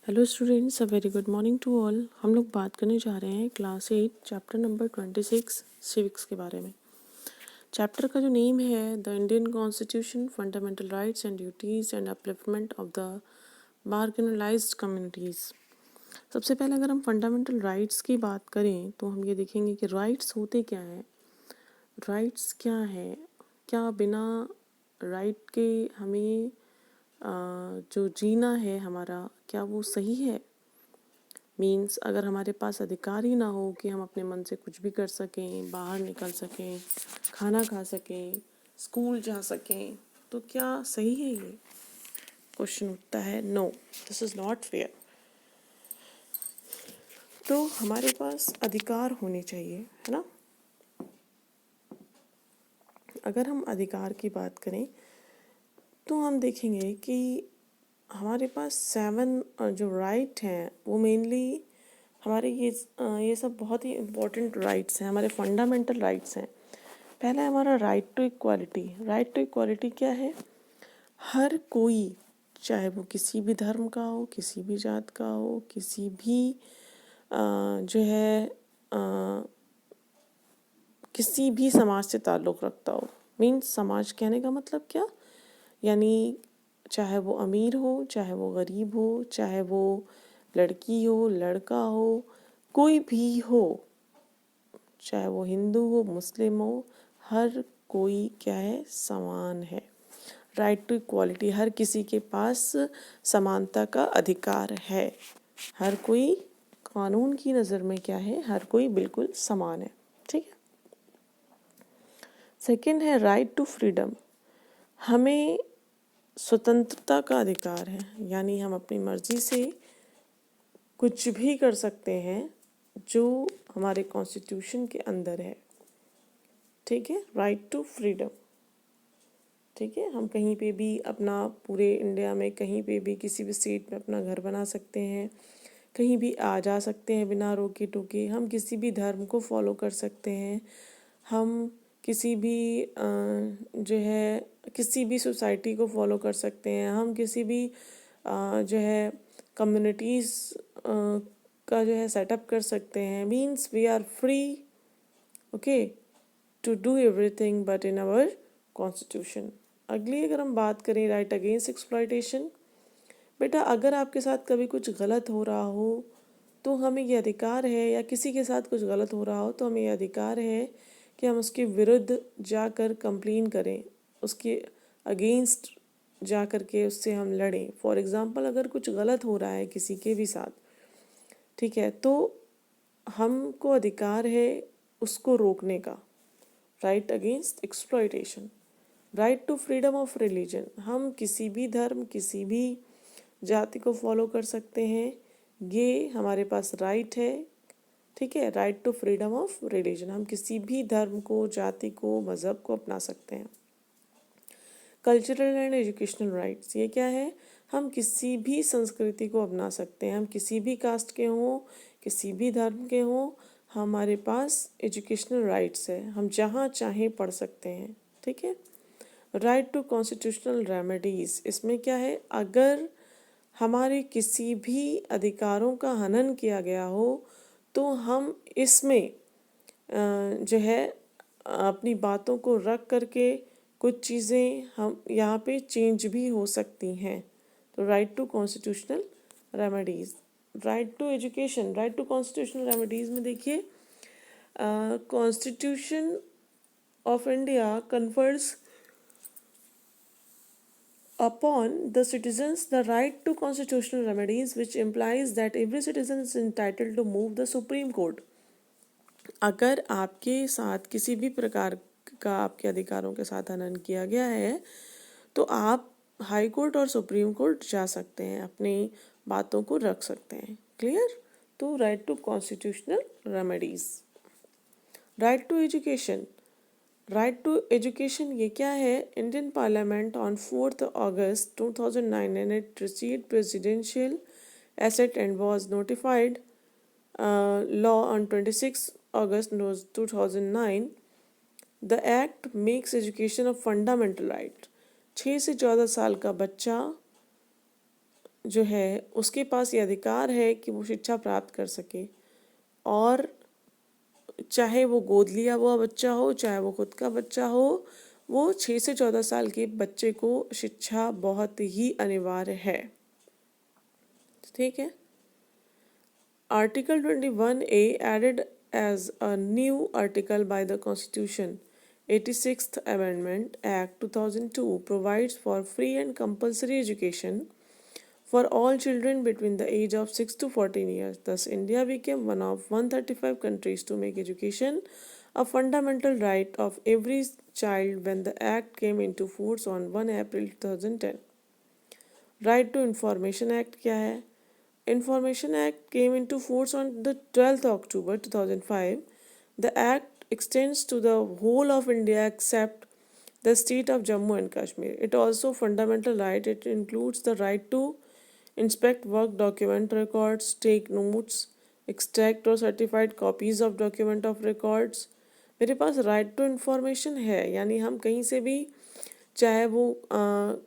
Hello students, a very good morning to all. हम लोग बात करने जा रहे हैं क्लास 8 चैप्टर नंबर 26 सिविक्स के बारे में। चैप्टर का जो नेम है the Indian constitution, fundamental rights and duties and upliftment of the marginalised communities. सबसे पहले अगर हम फंडामेंटल राइट्स की बात करें तो हम ये देखेंगे कि राइट्स होते क्या हैं। राइट्स क्या है, क्या बिना राइट के हमें जो जीना है हमारा, क्या वो सही है। मीन्स अगर हमारे पास अधिकार ही ना हो कि हम अपने मन से कुछ भी कर सकें, बाहर निकल सकें, खाना खा सकें, स्कूल जा सकें, तो क्या सही है ये? क्वेश्चन उठता है, no, this is not fair. तो हमारे पास अधिकार होने चाहिए, है ना। अगर हम अधिकार की बात करें तो हम देखेंगे कि हमारे पास 7 जो राइट हैं वो मेनली हमारे ये सब बहुत ही इम्पोर्टेंट राइट्स हैं, हमारे फंडामेंटल राइट्स हैं। पहला है हमारा right to equality. Right to equality क्या है? हर कोई, चाहे वो किसी भी धर्म का हो, किसी भी जात का हो, किसी भी जो है किसी भी समाज से ताल्लुक़ रखता हो। मीन्स समाज कहने का मतलब क्या, यानी चाहे वो अमीर हो, चाहे वो गरीब हो, चाहे वो लड़की हो, लड़का हो, कोई भी हो, चाहे वो हिंदू हो, मुस्लिम हो, हर कोई क्या है, समान है। राइट टू इक्वालिटी, हर किसी के पास समानता का अधिकार है। हर कोई कानून की नज़र में क्या है, हर कोई बिल्कुल समान है। ठीक है। सेकंड है राइट टू फ्रीडम। हमें स्वतंत्रता का अधिकार है, यानी हम अपनी मर्जी से कुछ भी कर सकते हैं जो हमारे कॉन्स्टिट्यूशन के अंदर है। ठीक है, राइट टू फ्रीडम। ठीक है, हम कहीं पे भी अपना, पूरे इंडिया में कहीं पे भी किसी भी स्टेट में अपना घर बना सकते हैं, कहीं भी आ जा सकते हैं बिना रोके टोके। हम किसी भी धर्म को फॉलो कर सकते हैं, हम किसी भी जो है किसी भी सोसाइटी को फॉलो कर सकते हैं, हम किसी भी जो है कम्युनिटीज़ का जो है सेटअप कर सकते हैं। Means we are free, okay, to do everything but in our constitution. अगली अगर हम बात करें राइट अगेंस्ट एक्सप्लॉयटेशन। बेटा अगर आपके साथ कभी कुछ गलत हो रहा हो तो हमें ये अधिकार है, या किसी के साथ कुछ गलत हो रहा हो तो हमें ये अधिकार है कि हम उसके विरुद्ध जाकर कंप्लेन करें, उसके अगेंस्ट जा कर के उससे हम लड़ें। फॉर एग्ज़ाम्पल अगर कुछ गलत हो रहा है किसी के भी साथ, ठीक है, तो हमको अधिकार है उसको रोकने का। Right against exploitation. Right to freedom of religion. हम किसी भी धर्म, किसी भी जाति को फॉलो कर सकते हैं, ये हमारे पास राइट है। ठीक है, right to freedom of religion, हम किसी भी धर्म को, जाति को, मज़हब को अपना सकते हैं। कल्चरल एंड एजुकेशनल राइट्स, ये क्या है? हम किसी भी संस्कृति को अपना सकते हैं, हम किसी भी कास्ट के हों, किसी भी धर्म के हों, हमारे पास एजुकेशनल राइट्स है, हम जहाँ चाहें पढ़ सकते हैं। ठीक है। राइट टू कॉन्स्टिट्यूशनल रेमेडीज़, इसमें क्या है, अगर हमारे किसी भी अधिकारों का हनन किया गया हो तो हम इसमें जो है अपनी बातों को रख करके कुछ चीज़ें हम यहाँ पे चेंज भी हो सकती हैं। तो right to constitutional remedies. Right to education, right to constitutional remedies में देखिए, constitution of India confers upon the citizens the right to constitutional remedies, which implies that every citizen is entitled to move the Supreme Court. अगर आपके साथ किसी भी प्रकार का आपके अधिकारों के साथ हनन किया गया है तो आप हाई कोर्ट और सुप्रीम कोर्ट जा सकते हैं, अपनी बातों को रख सकते हैं। क्लियर? तो right to constitutional remedies. Right to education. Right to education ये क्या है? Indian parliament on 4 August 2009 and it received presidential assent and was notified law on 26 August 2009. The act makes education a fundamental right. 6 से 14 साल का बच्चा जो है उसके पास ये अधिकार है कि वो शिक्षा प्राप्त कर सके, और चाहे वो गोद लिया हुआ बच्चा हो, चाहे वो खुद का बच्चा हो, वो 6 से 14 साल के बच्चे को शिक्षा बहुत ही अनिवार्य है। ठीक है। Article 21A, added as a new article by the Constitution, 86th Amendment Act 2002, provides for free and compulsory education for all children between the age of 6 to 14 years. Thus, India became one of 135 countries to make education a fundamental right of every child when the Act came into force on 1 April 2010. Right to Information Act क्या है? Information Act came into force on the 12th October 2005. The act extends to the whole of India except the state of Jammu and Kashmir. It also fundamental right. It includes the right to inspect work, document records, take notes, extract or certified copies of document of records. मेरे पास right to information है, यानी हम कहीं से भी, चाहे वो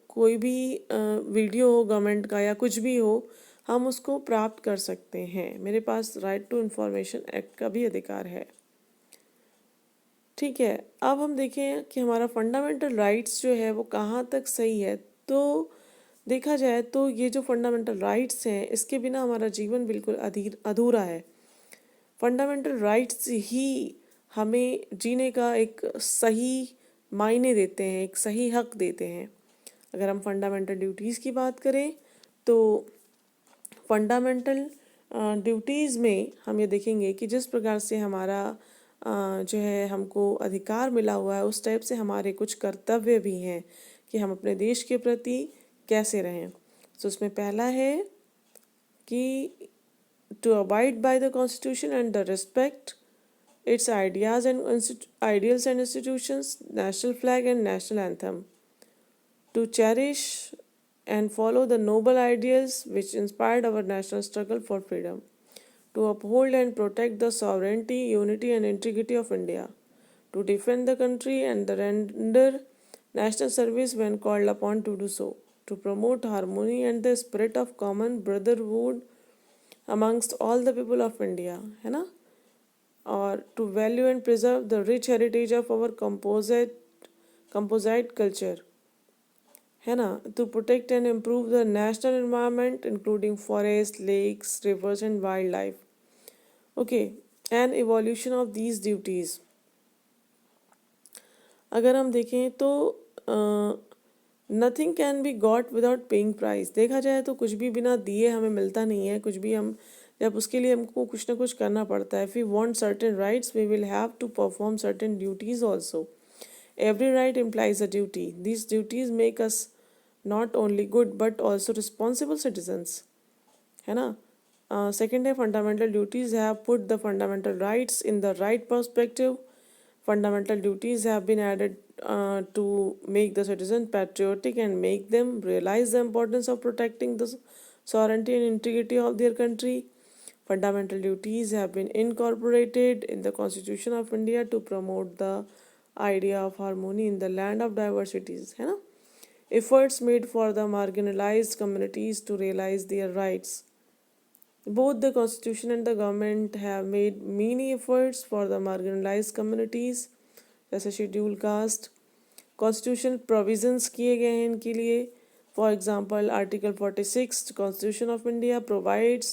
कोई भी वीडियो हो गवर्नमेंट का या कुछ भी हो, हम उसको प्राप्त कर सकते हैं। मेरे पास राइट टू इन्फॉर्मेशन एक्ट का भी अधिकार है। ठीक है। अब हम देखें कि हमारा फंडामेंटल राइट्स जो है वो कहाँ तक सही है। तो देखा जाए तो ये जो फंडामेंटल राइट्स हैं, इसके बिना हमारा जीवन बिल्कुल अधूरा है। फंडामेंटल राइट्स ही हमें जीने का एक सही मायने देते हैं, एक सही हक देते हैं। अगर हम फंडामेंटल ड्यूटीज़ की बात करें तो फंडामेंटल ड्यूटीज़ में हम ये देखेंगे कि जिस प्रकार से हमारा जो है हमको अधिकार मिला हुआ है, उस टाइप से हमारे कुछ कर्तव्य भी हैं कि हम अपने देश के प्रति कैसे रहें। तो उसमें पहला है कि to abide by the constitution and the respect its ideas and ideals and institutions, national flag and national anthem, to cherish and follow the noble ideals which inspired our national struggle for freedom, to uphold and protect the sovereignty, unity and integrity of India, to defend the country and render national service when called upon to do so, to promote harmony and the spirit of common brotherhood amongst all the people of India, है ना, और to value and preserve the rich heritage of our composite culture, है ना, to protect and improve the national environment including forest, lakes, rivers and wild life. Okay, and evolution of these duties. अगर हम देखें तो nothing can be got without paying price. देखा जाए तो कुछ भी बिना दिए हमें मिलता नहीं है, कुछ भी हम जब उसके लिए हमको कुछ ना कुछ करना पड़ता है। If we want certain rights we will have to perform certain duties also. Every right implies a duty. This duties make us not only good but also responsible citizens, है ना। सेकेंड है fundamental duties have put the fundamental rights in the right perspective. Fundamental duties have been added to make the citizen patriotic and make them realize the importance of protecting the sovereignty and integrity of their country. Fundamental duties have been incorporated in the Constitution of India to promote the idea of harmony in the land of diversities, है ना। Efforts made for the marginalized communities to realize their rights. Both the Constitution and the government have made many efforts for the marginalized communities, जैसे schedule caste. Constitution provisions किए गए हैं इनके लिए। For example article 46 constitution of India provides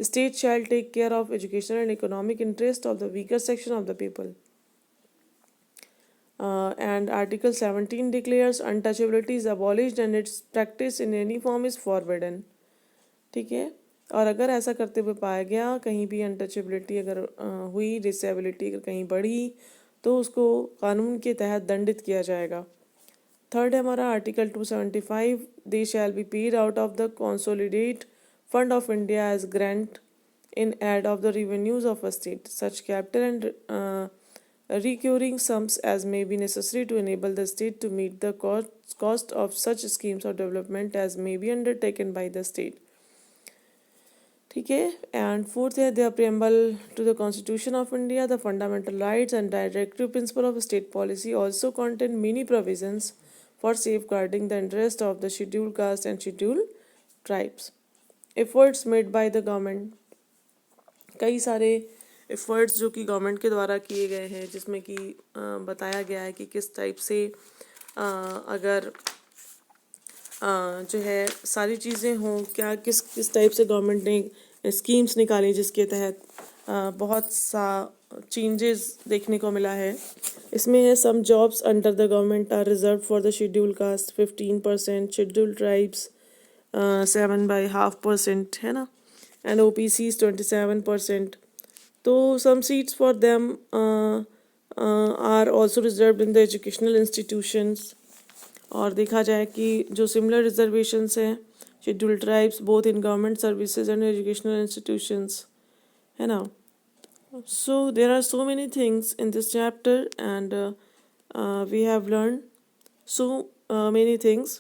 state shall take care of educational and economic interest of the weaker section of the people. And Article 17 declares untouchability is abolished and its practice in any form is forbidden। ठीक है। और अगर ऐसा करते हुए पाया गया कहीं भी अनटचेबिलिटी अगर हुई, डिसेबिलिटी अगर कहीं बढ़ी, तो उसको कानून के तहत दंडित किया जाएगा। थर्ड है हमारा article 275, they shall be paid out of the consolidate fund of India as grant in aid of the revenues of a state such capital and recurring sums as may be necessary to enable the state to meet the cost of such schemes of development as may be undertaken by the state। ठीक है। And fourth है the preamble to the constitution of India the fundamental rights and directive principle of state policy also contain many provisions for safeguarding the interest of the schedule caste and schedule tribes. Efforts made by the government, कई सारे efforts जो कि government के द्वारा किए गए हैं, जिसमें कि बताया गया है कि किस टाइप से अगर जो है सारी चीज़ें हों, क्या किस किस टाइप से गवर्नमेंट ने स्कीम्स निकाली जिसके तहत बहुत सा चेंजेस देखने को मिला है. इसमें है some jobs under the government are reserve for the schedule caste 15%, schedule tribes 7.5%, है ना, एंड OPCs 27%. तो some seats for them are also reserve in the educational institutions. और देखा जाए कि जो सिमिलर रिजर्वेशंस हैं schedule tribes both in government services and educational institutions, है ना. So there are so many things in this chapter, and we have learned so many things.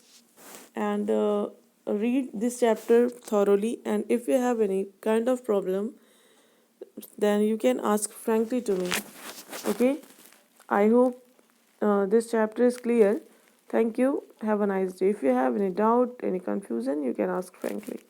And read this chapter thoroughly, and if you have any kind of problem, then you can ask frankly to me. Okay, I hope this chapter is clear. Thank you. Have a nice day. If you have any doubt, any confusion, you can ask frankly.